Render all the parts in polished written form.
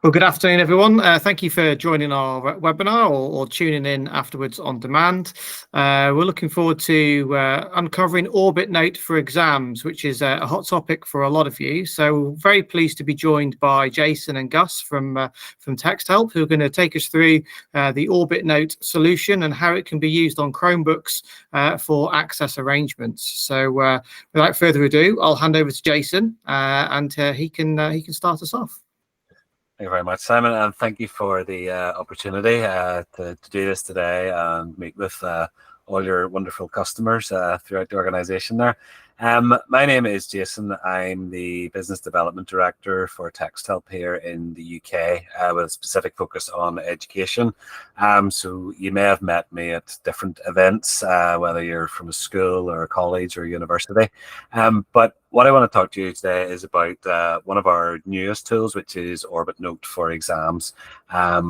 Well, good afternoon, everyone. Thank you for joining our webinar or tuning in afterwards on demand. We're looking forward to uncovering Orbitnote for exams, which is a hot topic for a lot of you. So very pleased to be joined by Jason and Gus from TextHelp, who are going to take us through the Orbitnote solution and how it can be used on Chromebooks for access arrangements. So without further ado, I'll hand over to Jason and he can start us off. Thank you very much, Simon, and thank you for the opportunity to do this today and meet with all your wonderful customers throughout the organization there. My name is Jason. I'm the Business Development Director for TextHelp here in the UK with a specific focus on education. So you may have met me at different events, whether you're from a school or a college or a university. But what I want to talk to you today is about one of our newest tools, which is Orbitnote for exams,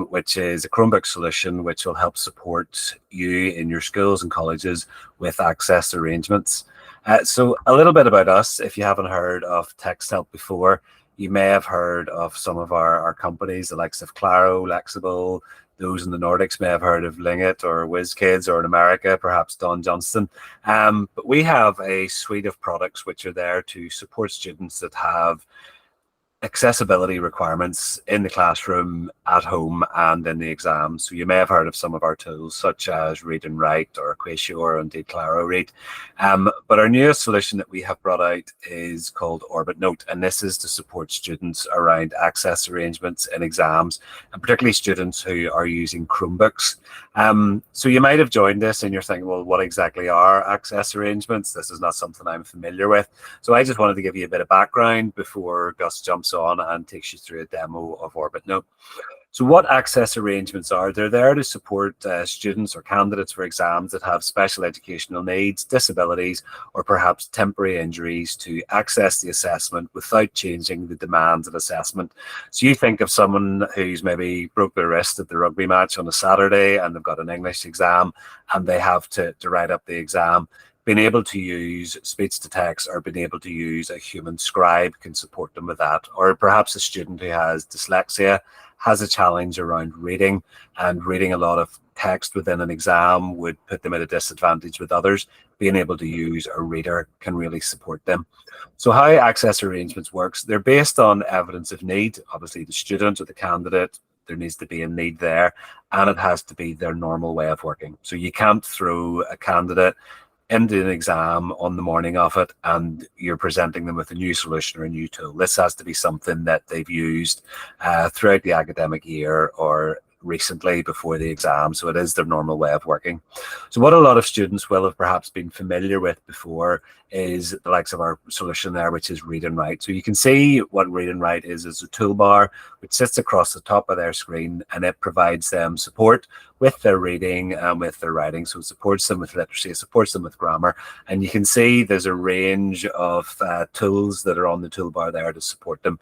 which is a Chromebook solution which will help support you in your schools and colleges with access arrangements. So a little bit about us. If you haven't heard of TextHelp before, you may have heard of some of our companies, the likes of Claro, Lexible. Those in the Nordics may have heard of Lingit or WizKids, or in America, perhaps Don Johnston. But we have a suite of products which are there to support students that have accessibility requirements in the classroom, at home, and in the exams. So you may have heard of some of our tools, such as Read and Write, or Quasio, or indeed Claro Read. But our newest solution that we have brought out is called Orbitnote, and this is to support students around access arrangements in exams, and particularly students who are using Chromebooks. So you might have joined this and you're thinking, well, what exactly are access arrangements? This is not something I'm familiar with. So I just wanted to give you a bit of background before Gus jumps on and takes you through a demo of Orbitnote. So what access arrangements are, they're there to support students or candidates for exams that have special educational needs, disabilities, or perhaps temporary injuries to access the assessment without changing the demands of assessment. So you think of someone who's maybe broke their wrist at the rugby match on a Saturday and they've got an English exam and they have to write up the exam. Being able to use speech to text or being able to use a human scribe can support them with that. Or perhaps a student who has dyslexia has a challenge around reading, and reading a lot of text within an exam would put them at a disadvantage with others. Being able to use a reader can really support them. So how access arrangements works, they're based on evidence of need. Obviously the student or the candidate, there needs to be a need there, and it has to be their normal way of working. So you can't throw a candidate into an exam on the morning of it and you're presenting them with a new solution or a new tool. This has to be something that they've used throughout the academic year or recently before the exam, so it is their normal way of working. So what a lot of students will have perhaps been familiar with before is the likes of our solution there, which is Read and Write. So you can see what Read and Write is a toolbar which sits across the top of their screen, and it provides them support with their reading and with their writing. So it supports them with literacy, it supports them with grammar, and you can see there's a range of tools that are on the toolbar there to support them.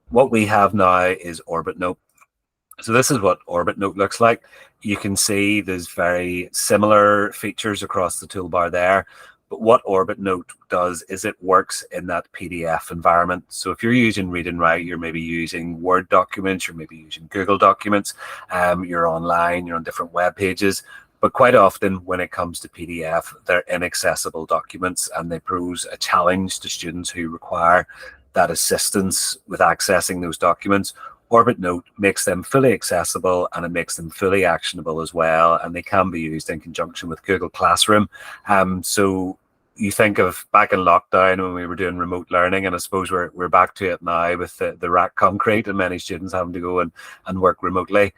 What we have now is Orbitnote. So this is what Orbitnote looks like. You can see there's very similar features across the toolbar there, but what Orbitnote does is it works in that PDF environment. So if you're using Read and Write, you're maybe using Word documents, you're maybe using Google documents, you're online, you're on different web pages. But quite often when it comes to PDF, they're inaccessible documents, and they pose a challenge to students who require that assistance with accessing those documents. Orbitnote makes them fully accessible, and it makes them fully actionable as well, and they can be used in conjunction with Google Classroom. So you think of back in lockdown when we were doing remote learning, and I suppose we're back to it now with the rack concrete and many students having to go and work remotely.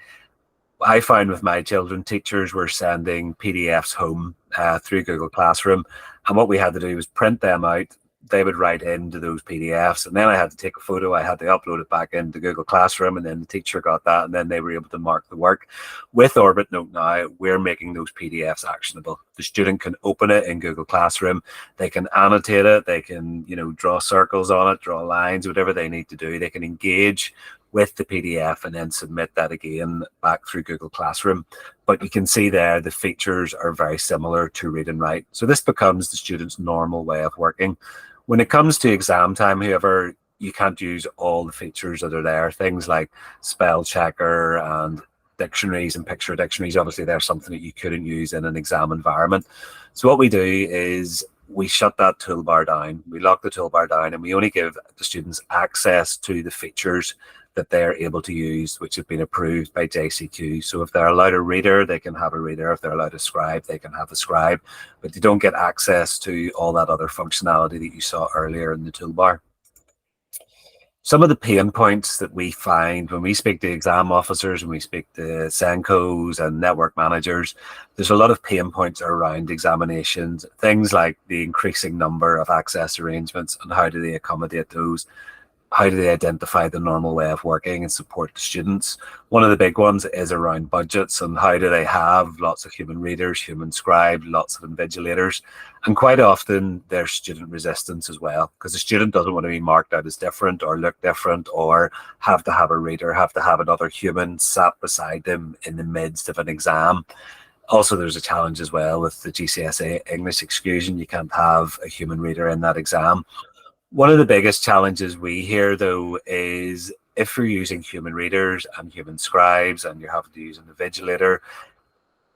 I found with my children, teachers were sending PDFs home through Google Classroom, and what we had to do was print them out. They would write into those PDFs, and then I had to take a photo, I had to upload it back into Google Classroom, and then the teacher got that, and then they were able to mark the work. With Orbitnote now, we're making those PDFs actionable. The student can open it in Google Classroom, they can annotate it, they can, draw circles on it, draw lines, whatever they need to do. They can engage with the PDF and then submit that again back through Google Classroom. But you can see there the features are very similar to Read and Write. So this becomes the student's normal way of working. When it comes to exam time, however, you can't use all the features that are there. Things like spell checker and dictionaries and picture dictionaries, obviously they're something that you couldn't use in an exam environment. So what we do is we shut that toolbar down, we lock the toolbar down, and we only give the students access to the features that they're able to use, which have been approved by JCQ. So if they're allowed a reader, they can have a reader. If they're allowed a scribe, they can have a scribe, but they don't get access to all that other functionality that you saw earlier in the toolbar. Some of the pain points that we find when we speak to exam officers, when we speak to Senkos and network managers, there's a lot of pain points around examinations, things like the increasing number of access arrangements and how do they accommodate those. How do they identify the normal way of working and support the students? One of the big ones is around budgets and how do they have lots of human readers, human scribes, lots of invigilators, and quite often there's student resistance as well, because the student doesn't want to be marked out as different or look different or have to have a reader, have to have another human sat beside them in the midst of an exam. Also, there's a challenge as well with the GCSE English exclusion. You can't have a human reader in that exam. One of the biggest challenges we hear, though, is if you're using human readers and human scribes and you're having to use an invigilator,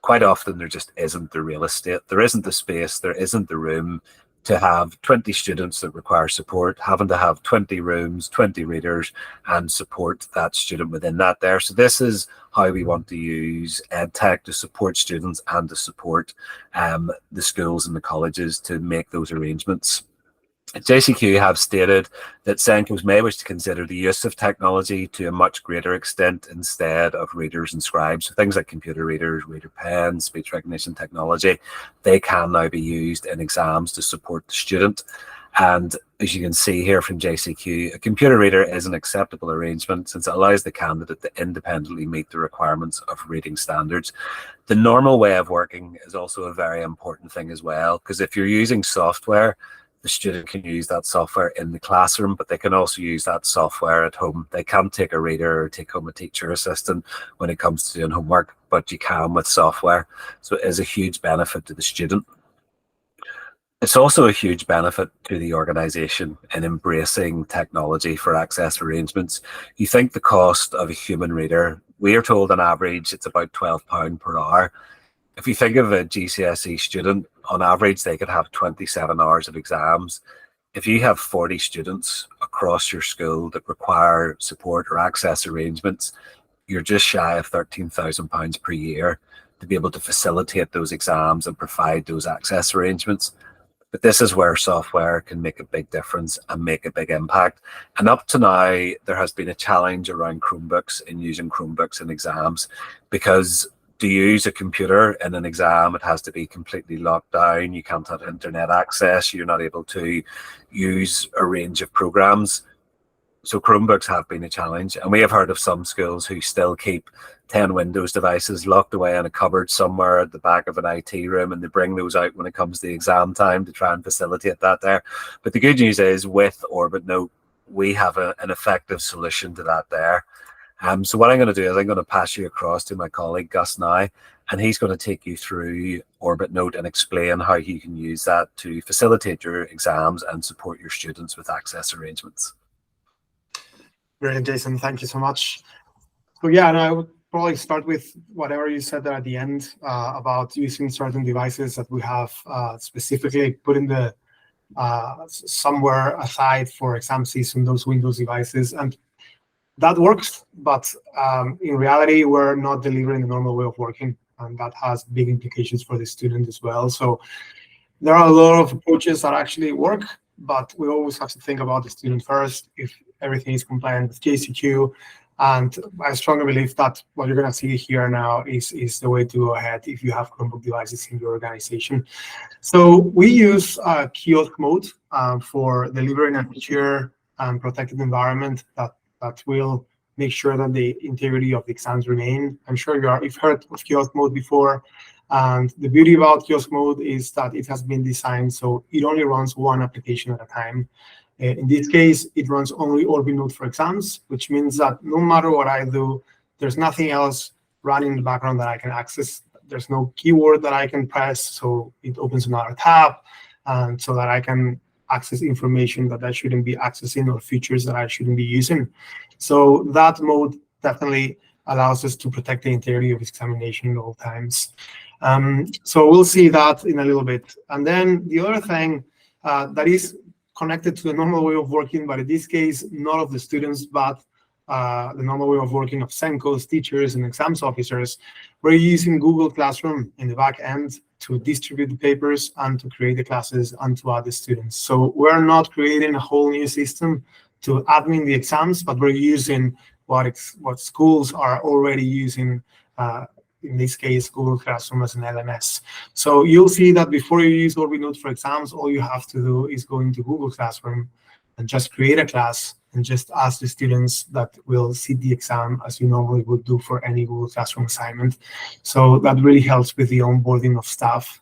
quite often there just isn't the real estate. There isn't the space, there isn't the room to have 20 students that require support, having to have 20 rooms, 20 readers, and support that student within that there. So this is how we want to use EdTech to support students and to support the schools and the colleges to make those arrangements. JCQ have stated that Senkos may wish to consider the use of technology to a much greater extent instead of readers and scribes. So things like computer readers, reader pens, speech recognition technology, they can now be used in exams to support the student. And as you can see here from JCQ, a computer reader is an acceptable arrangement since it allows the candidate to independently meet the requirements of reading standards. The normal way of working is also a very important thing as well, because if you're using software, the student can use that software in the classroom, but they can also use that software at home. They can't take a reader or take home a teacher assistant when it comes to doing homework, but you can with software. So it is a huge benefit to the student. It's also a huge benefit to the organisation in embracing technology for access arrangements. You think the cost of a human reader, we are told on average it's about £12 per hour. If you think of a GCSE student, on average, they could have 27 hours of exams. If you have 40 students across your school that require support or access arrangements, you're just shy of £13,000 per year to be able to facilitate those exams and provide those access arrangements. But this is where software can make a big difference and make a big impact. And up to now, there has been a challenge around Chromebooks and using Chromebooks in exams, because to use a computer in an exam, it has to be completely locked down. You can't have internet access. You're not able to use a range of programs. So Chromebooks have been a challenge. And we have heard of some schools who still keep 10 Windows devices locked away in a cupboard somewhere at the back of an IT room, and they bring those out when it comes to exam time to try and facilitate that there. But the good news is with Orbitnote, we have an effective solution to that there. So what I'm going to do is I'm going to pass you across to my colleague Gus now, and he's going to take you through Orbitnote and explain how you can use that to facilitate your exams and support your students with access arrangements. Brilliant, Jason. Thank you so much. So yeah, and I would probably start with whatever you said there at the end about using certain devices that we have specifically put in the somewhere aside for exam season, those Windows devices. And that works, but in reality, we're not delivering the normal way of working, and that has big implications for the student as well. So there are a lot of approaches that actually work, but we always have to think about the student first, if everything is compliant with JCQ. And I strongly believe that what you're going to see here now is the way to go ahead if you have Chromebook devices in your organization. So we use kiosk mode for delivering a secure and protected environment that will make sure that the integrity of the exams remain. I'm sure you've heard of kiosk mode before. And the beauty about kiosk mode is that it has been designed so it only runs one application at a time. In this case, it runs only Orbitnote for exams, which means that no matter what I do, there's nothing else running in the background that I can access. There's no keyword that I can press, so it opens another tab, and so that I can access information that I shouldn't be accessing or features that I shouldn't be using. So that mode definitely allows us to protect the integrity of examination at all times. So we'll see that in a little bit. And then the other thing that is connected to the normal way of working, but in this case, not of the students, but the normal way of working of SENCOs, teachers, and exams officers, we're using Google Classroom in the back end to distribute the papers and to create the classes and to add the students. So we're not creating a whole new system to admin the exams, but we're using what schools are already using, in this case, Google Classroom as an LMS. So you'll see that before you use Orbitnote for exams, all you have to do is go into Google Classroom and just create a class and just ask the students that will sit the exam as you normally would do for any Google Classroom assignment. So that really helps with the onboarding of staff.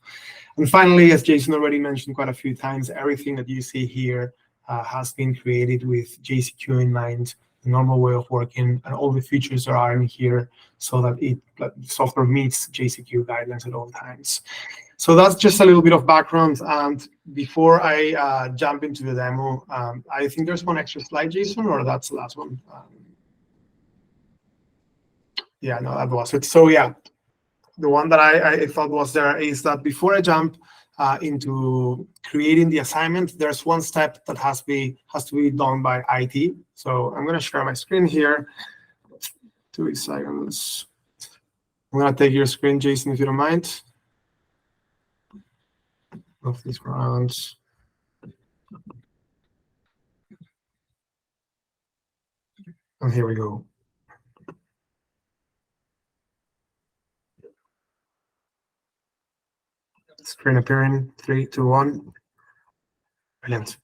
And finally, as Jason already mentioned quite a few times, everything that you see here has been created with JCQ in mind, the normal way of working, and all the features that are in here so that the software meets JCQ guidelines at all times. So that's just a little bit of background. And before I jump into the demo, I think there's one extra slide, Jason, or that's the last one? Yeah, no, that was it. So yeah, the one that I thought was there is that before I jump into creating the assignment, there's one step that has to be done by IT. So I'm going to share my screen here. 2 seconds. I'm going to take your screen, Jason, if you don't mind. Move this around. And here we go. Screen appearing, 3, 2, 1. Brilliant.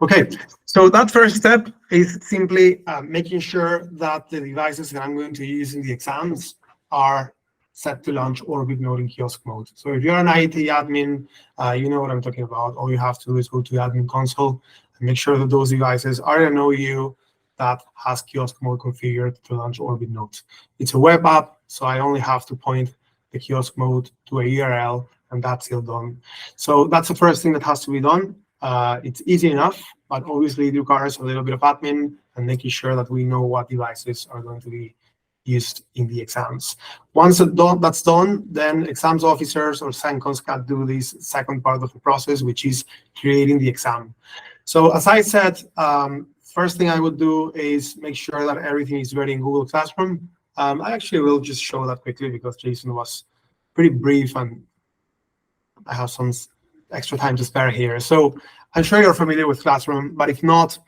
Okay, so that first step is simply making sure that the devices that I'm going to use in the exams are set to launch Orbitnote in kiosk mode. So if you're an IT admin, you know what I'm talking about. All you have to do is go to the admin console and make sure that those devices are in an OU that has kiosk mode configured to launch Orbitnote. It's a web app, so I only have to point the kiosk mode to a URL, and that's it done. So that's the first thing that has to be done. It's easy enough, but obviously it requires a little bit of admin and making sure that we know what devices are going to be used in the exams. Once that's done, then exams officers or SENCOs can do this second part of the process, which is creating the exam. So as I said, first thing I would do is make sure that everything is ready in Google Classroom. I actually will just show that quickly because Jason was pretty brief and I have some extra time to spare here. So I'm sure you're familiar with Classroom, but if not,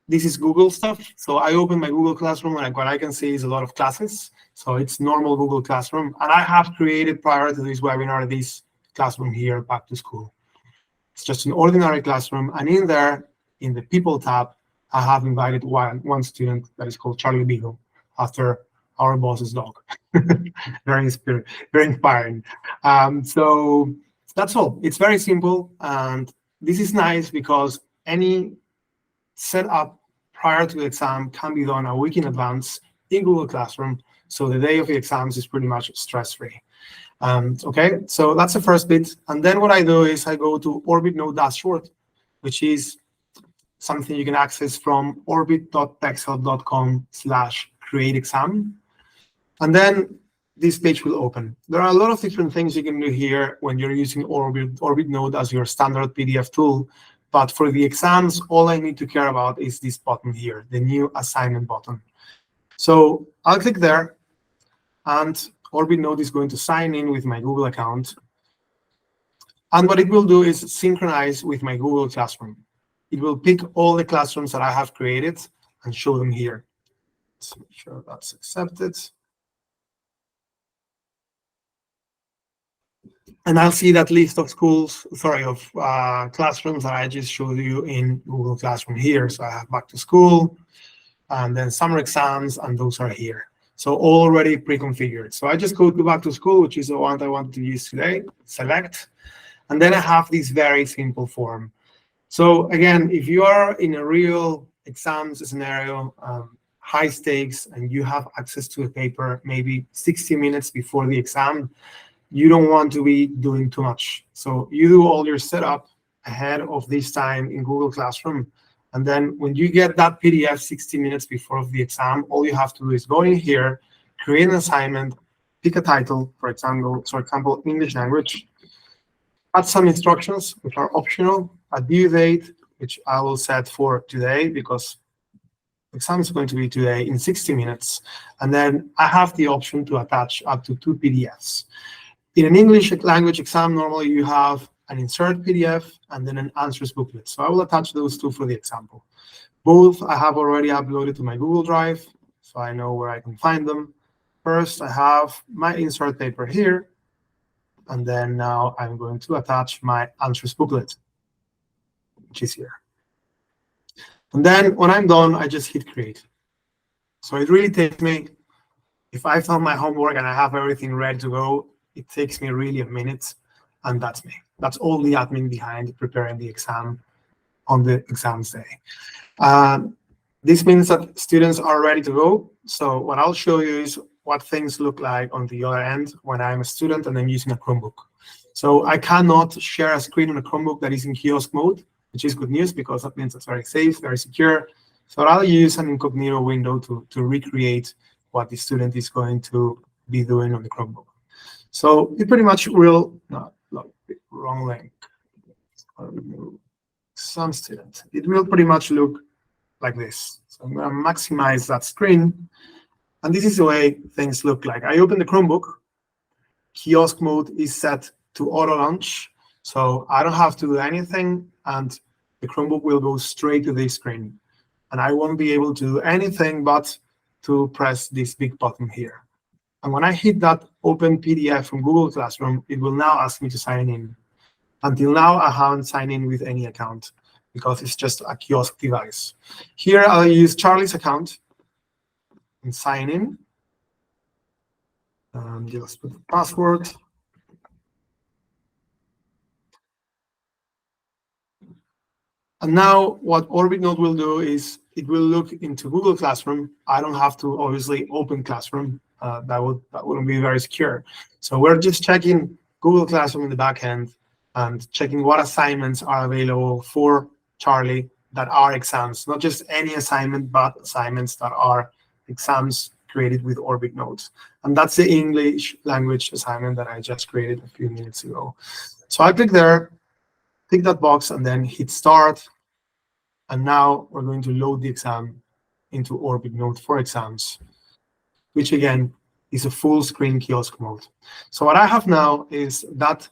this is Google stuff. So I open my Google Classroom and what I can see is a lot of classes. So it's normal Google Classroom. And I have created prior to this webinar, this classroom here, Back to School. It's just an ordinary classroom. And in there, in the People tab, I have invited one student that is called Charlie Beagle, after our boss's dog. Very inspiring. So that's all. It's very simple. And this is nice because any setup prior to the exam can be done a week in advance in Google Classroom. So the day of the exams is pretty much stress-free. Okay, so that's the first bit. And then what I do is I go to Orbitnote dashboard, which is something you can access from orbit.texthelp.com/createexam. And then this page will open. There are a lot of different things you can do here when you're using Orbitnote as your standard PDF tool. But for the exams, all I need to care about is this button here, the new assignment button. So I'll click there, and Orbitnote is going to sign in with my Google account. And what it will do is synchronize with my Google Classroom. It will pick all the classrooms that I have created and show them here. Let's make sure that's accepted. And I'll see that list of classrooms that I just showed you in Google Classroom here. So I have Back to School, and then summer exams, and those are here. So already pre-configured. So I just go to Back to School, which is the one I want to use today, select, and then I have this very simple form. So again, if you are in a real exams scenario, high stakes, and you have access to a paper maybe 60 minutes before the exam, you don't want to be doing too much. So you do all your setup ahead of this time in Google Classroom. And then when you get that PDF 60 minutes before the exam, all you have to do is go in here, create an assignment, pick a title, for example, English language, add some instructions, which are optional, a due date, which I will set for today because the exam is going to be today in 60 minutes. And then I have the option to attach up to 2 PDFs. In an English language exam, normally you have an insert PDF and then an answers booklet. So I will attach those 2 for the example. Both I have already uploaded to my Google Drive, so I know where I can find them. First, I have my insert paper here, and then now I'm going to attach my answers booklet, which is here. And then when I'm done, I just hit create. So it really takes me, if I've done my homework and I have everything ready to go, it takes me really a minute, and that's me. That's all the admin behind preparing the exam on the exams day. This means that students are ready to go. So what I'll show you is what things look like on the other end when I'm a student and I'm using a Chromebook. So I cannot share a screen on a Chromebook that is in kiosk mode, which is good news because that means it's very safe, very secure. So I'll use an incognito window to recreate what the student is going to be doing on the Chromebook. So it pretty much will, no, wrong link. Some student. It will pretty much look like this. So I'm going to maximize that screen. And this is the way things look like. I open the Chromebook. Kiosk mode is set to auto launch. So I don't have to do anything. And the Chromebook will go straight to this screen. And I won't be able to do anything but to press this big button here. And when I hit that open PDF from Google Classroom, it will now ask me to sign in. Until now, I haven't signed in with any account because it's just a kiosk device. Here, I'll use Charlie's account and sign in. Just put the password. And now what Orbitnote will do is it will look into Google Classroom. I don't have to obviously open Classroom. That wouldn't be very secure. So we're just checking Google Classroom in the back end and checking what assignments are available for Charlie that are exams, not just any assignment, but assignments that are exams created with Orbitnote. And that's the English language assignment that I just created a few minutes ago. So I click there, tick that box, and then hit start. And now we're going to load the exam into Orbitnote for exams, which again is a full screen kiosk mode. So what I have now is that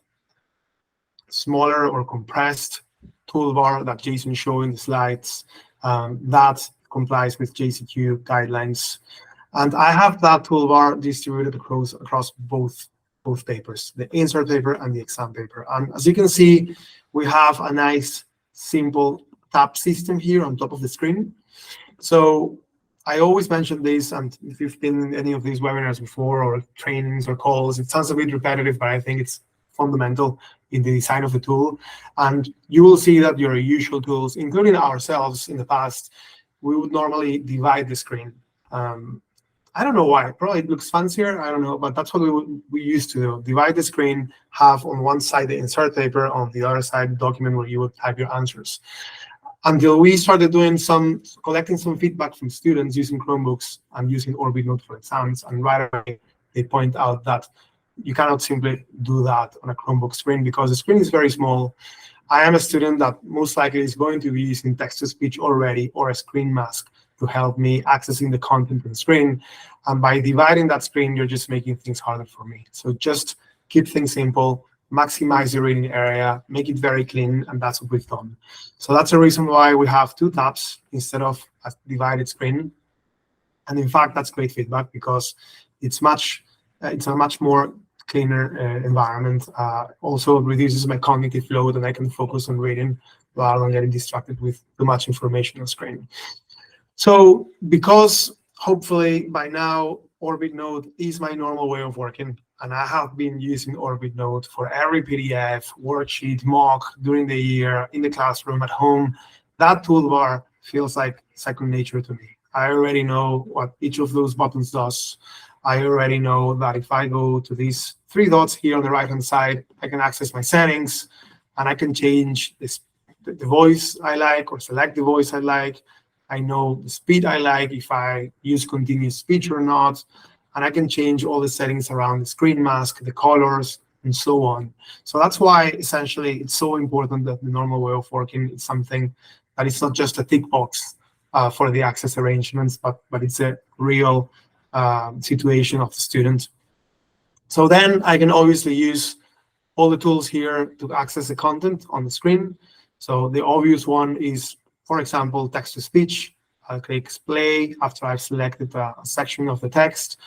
smaller or compressed toolbar that Jason showed in the slides that complies with JCQ guidelines. And I have that toolbar distributed across both papers, the insert paper and the exam paper. And as you can see, we have a nice, simple tab system here on top of the screen. So I always mention this, and if you've been in any of these webinars before or trainings or calls, it sounds a bit repetitive, but I think it's fundamental in the design of the tool. And you will see that your usual tools, including ourselves in the past, we would normally divide the screen. I don't know why. Probably it looks fancier. I don't know, but that's what we used to do. Divide the screen, have on one side the insert paper, on the other side the document where you would type your answers. Until we started collecting some feedback from students using Chromebooks and using Orbitnote for exams, and right away they point out that you cannot simply do that on a Chromebook screen because the screen is very small. I am a student that most likely is going to be using text-to-speech already or a screen mask to help me accessing the content on the screen. And by dividing that screen, you're just making things harder for me. So just keep things simple, maximize the reading area, make it very clean, and that's what we've done. So that's the reason why we have 2 tabs instead of a divided screen. And in fact, that's great feedback because it's a much more cleaner environment. Also reduces my cognitive load, and I can focus on reading rather than getting distracted with too much information on screen. So because hopefully by now Orbitnote is my normal way of working, and I have been using Orbitnote for every PDF, worksheet, mock during the year, in the classroom, at home, that toolbar feels like second nature to me. I already know what each of those buttons does. I already know that if I go to these 3 dots here on the right-hand side, I can access my settings. and I can change the voice I like or select the voice I like. I know the speed I like, if I use continuous speech or not, and I can change all the settings around the screen mask, the colors, and so on. So that's why essentially it's so important that the normal way of working is something that is not just a tick box for the access arrangements, but it's a real situation of the student. So then I can obviously use all the tools here to access the content on the screen. So the obvious one is, for example, text-to-speech. I'll click play after I've selected a section of the text,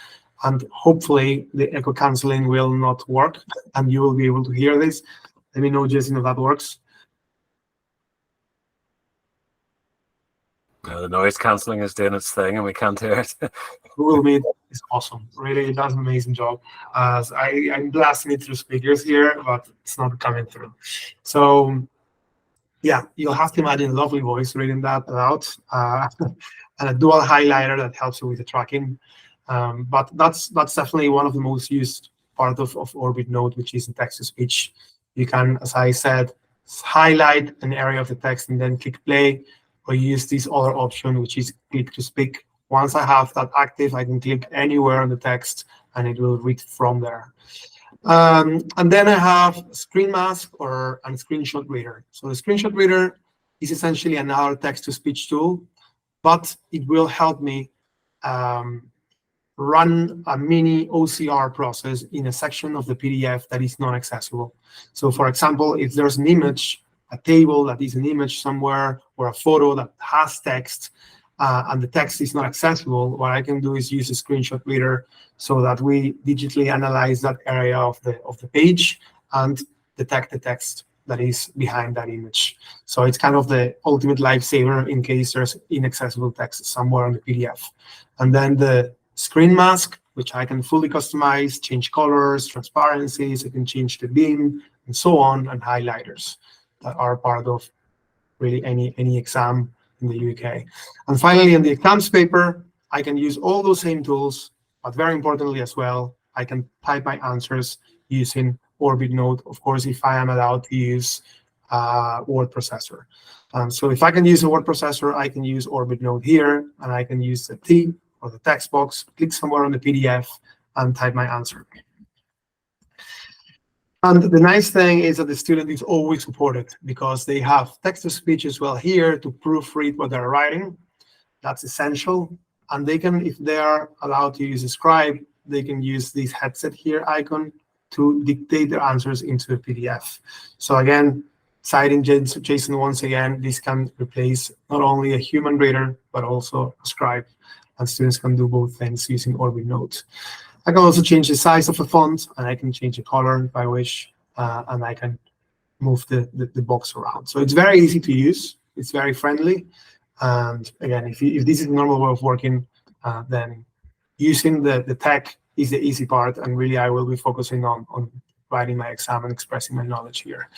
and hopefully the echo canceling will not work, and you will be able to hear this. Let me know, Jason, if that works. The noise cancelling is doing its thing, and we can't hear it. Google Meet is awesome. Really, it does an amazing job. I'm blasting it through speakers here, but it's not coming through. So yeah, you'll have to imagine a lovely voice reading that out, and a dual highlighter that helps you with the tracking. But that's definitely one of the most used part of Orbitnote, which is the text-to-speech. You can, as I said, highlight an area of the text and then click play, or use this other option, which is click to speak. Once I have that active, I can click anywhere on the text, and it will read from there. And then I have screen mask or a screenshot reader. So the screenshot reader is essentially another text-to-speech tool, but it will help me run a mini OCR process in a section of the PDF that is not accessible. So for example, if there's an image, a table that is an image somewhere, or a photo that has text, and the text is not accessible, what I can do is use a screenshot reader so that we digitally analyze that area of the page and detect the text that is behind that image. So it's kind of the ultimate lifesaver in case there's inaccessible text somewhere on the PDF. And then the screen mask, which I can fully customize, change colors, transparencies, I can change the beam, and so on, and highlighters that are part of really any exam in the UK. And finally, in the exams paper, I can use all those same tools, but very importantly as well, I can type my answers using Orbitnote, of course, if I am allowed to use word processor. So if I can use a word processor, I can use Orbitnote here, and I can use the T or the text box, click somewhere on the PDF, and type my answer. And the nice thing is that the student is always supported, because they have text-to-speech as well here to proofread what they're writing. That's essential. And they can, if they are allowed to use a scribe, they can use this headset here icon to dictate their answers into a PDF. So again, citing Jason once again, this can replace not only a human reader, but also a scribe. And students can do both things using Orbitnote. I can also change the size of the font, and I can change the color if I wish, and I can move the box around. So it's very easy to use. It's very friendly. And again, if this is the normal way of working, then using the tech is the easy part, and really I will be focusing on writing my exam and expressing my knowledge here.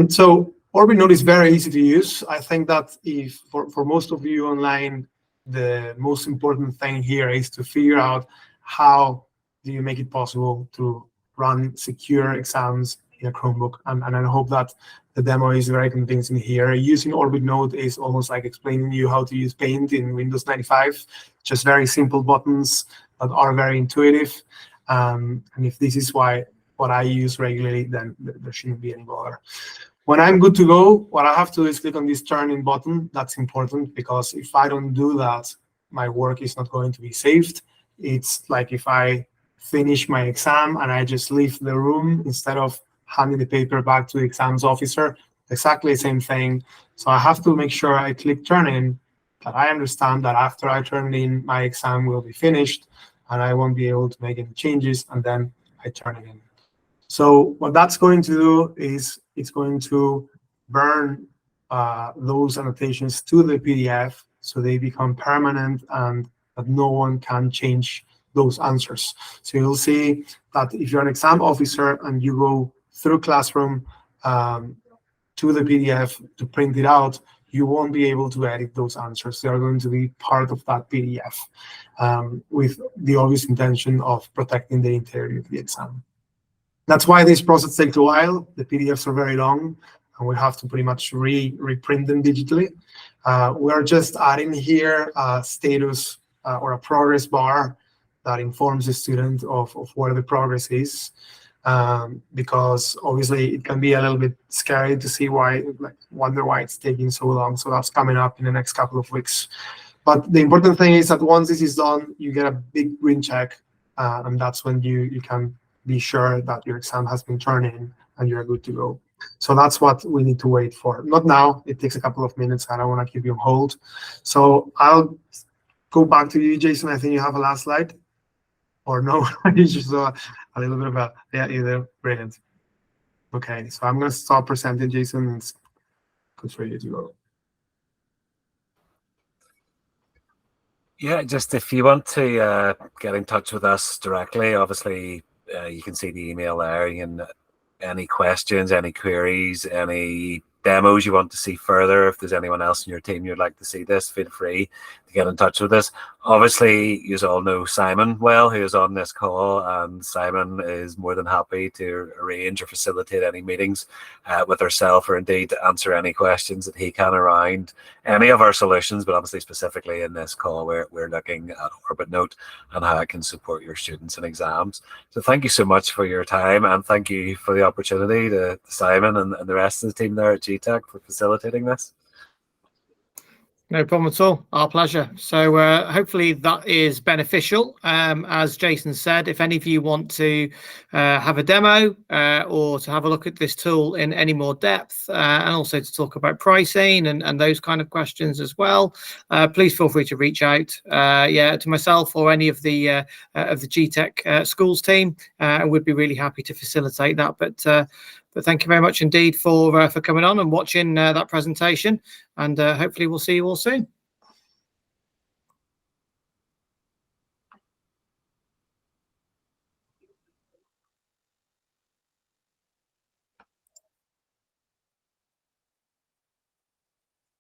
So Orbitnote is very easy to use. I think that if for most of you online, the most important thing here is to figure out how do you make it possible to run secure exams in a Chromebook. And I hope that the demo is very convincing here. Using Orbitnote is almost like explaining you how to use Paint in Windows 95. Just very simple buttons that are very intuitive. And if this is what I use regularly, then there shouldn't be any bother. When I'm good to go, what I have to do is click on this turn in button. That's important, because if I don't do that, my work is not going to be saved. It's like if I finish my exam and I just leave the room instead of handing the paper back to the exams officer, exactly the same thing. So I have to make sure I click turn in, that I understand that after I turn in, my exam will be finished and I won't be able to make any changes, and then I turn it in. So what that's going to do is it's going to burn those annotations to the PDF, so they become permanent and that no one can change those answers. So you'll see that if you're an exam officer and you go through Classroom to the PDF to print it out, you won't be able to edit those answers. They are going to be part of that PDF with the obvious intention of protecting the integrity of the exam. That's why this process takes a while. The PDFs are very long, and we have to pretty much reprint them digitally. We're just adding here a status or a progress bar that informs the student of where the progress is, because obviously it can be a little bit scary to see wonder why it's taking so long. So that's coming up in the next couple of weeks. But the important thing is that once this is done, you get a big green check, and that's when you can be sure that your exam has been turned in and you're good to go. So that's what we need to wait for. Not now. It takes a couple of minutes. I don't want to keep you on hold. So I'll go back to you, Jason. I think you have a last slide. Or no, it's just a little bit of yeah, either. Brilliant. Okay, so I'm going to stop presenting, Jason. It's good for you to go. Yeah, just if you want to get in touch with us directly, obviously you can see the email there. You can, any questions, any queries, any demos you want to see further, if there's anyone else in your team you'd like to see this, feel free to get in touch with us. Obviously, you all know Simon well, who is on this call, and Simon is more than happy to arrange or facilitate any meetings with ourselves, or indeed to answer any questions that he can around any of our solutions, but obviously specifically in this call we're looking at Orbitnote and how it can support your students in exams. So thank you so much for your time, and thank you for the opportunity to Simon and the rest of the team there at Getech for facilitating this. No problem at all. Our pleasure. So hopefully that is beneficial. As Jason said, if any of you want to have a demo or to have a look at this tool in any more depth, and also to talk about pricing and those kind of questions as well, please feel free to reach out to myself or any of the Getech schools team, and we'd be really happy to facilitate that. But thank you very much indeed for coming on and watching that presentation, and hopefully we'll see you all soon.